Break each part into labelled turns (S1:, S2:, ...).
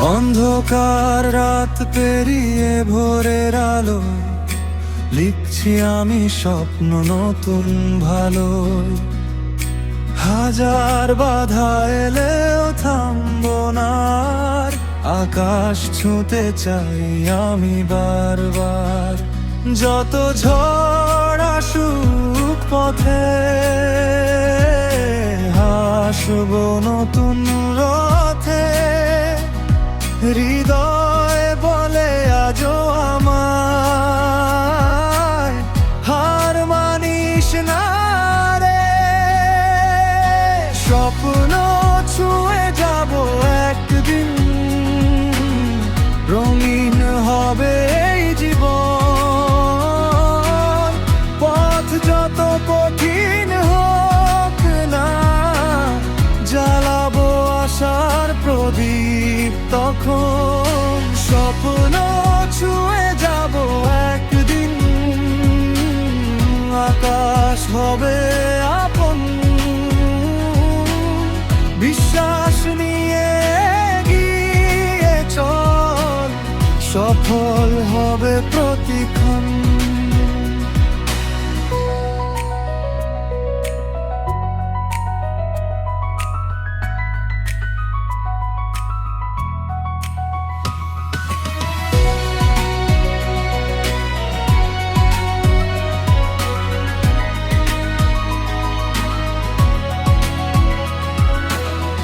S1: অন্ধকার রাত পেরিয়ে ভোরের আলো, লিখছি আমি স্বপ্ন নতুন ভালো। হাজার বাধা এলেও থামবো না, আকাশ ছুঁতে চাই আমি বারবার। যত ঝড় আসুক পথে, হাসবো নতুন রথে। হৃদয় বলে আজও আমায়, হার মানিস না রে। স্বপ্ন ছুঁয়ে যাব একদিন, রঙিন হবে এই জীবন। পথ যত কঠিন হোক না, জ্বালাবো আশার প্রদীপ তখন। স্বপ্ন ছুঁয়ে যাব একদিন, আকাশ হবে আপন। বিশ্বাস নিয়ে এগিয়ে চল, সফল হবে প্রতিক্ষণ।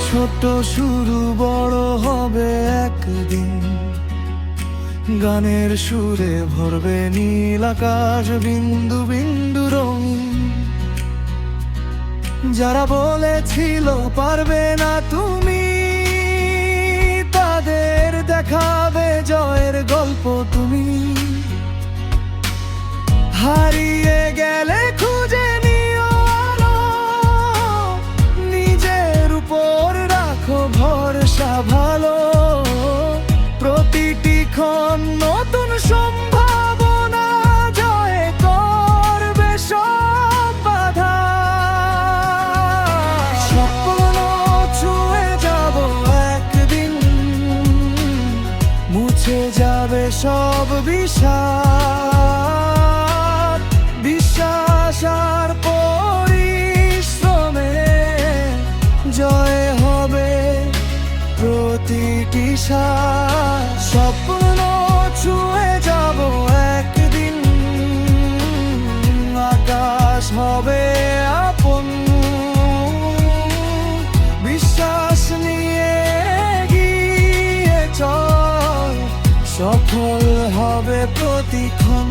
S1: ছোট শুরু বড় হবে একদিন, গানের সুরে ভরবে নীল আকাশ বিন্দু বিন্দু রঙিন। যারা বলেছিল পারবে না তুমি, তাদের দেখাবে জয়ের গল্প তুমি। হারিয়ে গেলে খুঁজে নিও আলো, নিজের উপর রাখো ভরসা ভালো। প্রতিটি ক্ষণ নতুন সম্ভাবনা, জয় করবে সব বাধা। স্বপ্ন ছুঁয়ে যাব একদিন, মুছে যাবে সব বিষাদ। বিশ্বাস আর পরিশ্রমে জয় হবে প্রতিটি সাথ। স্বপ্ন ছুঁয়ে যাব একদিন, আকাশ হবে আপন। বিশ্বাস নিয়ে এগিয়ে চল, সফল হবে প্রতিক্ষণ।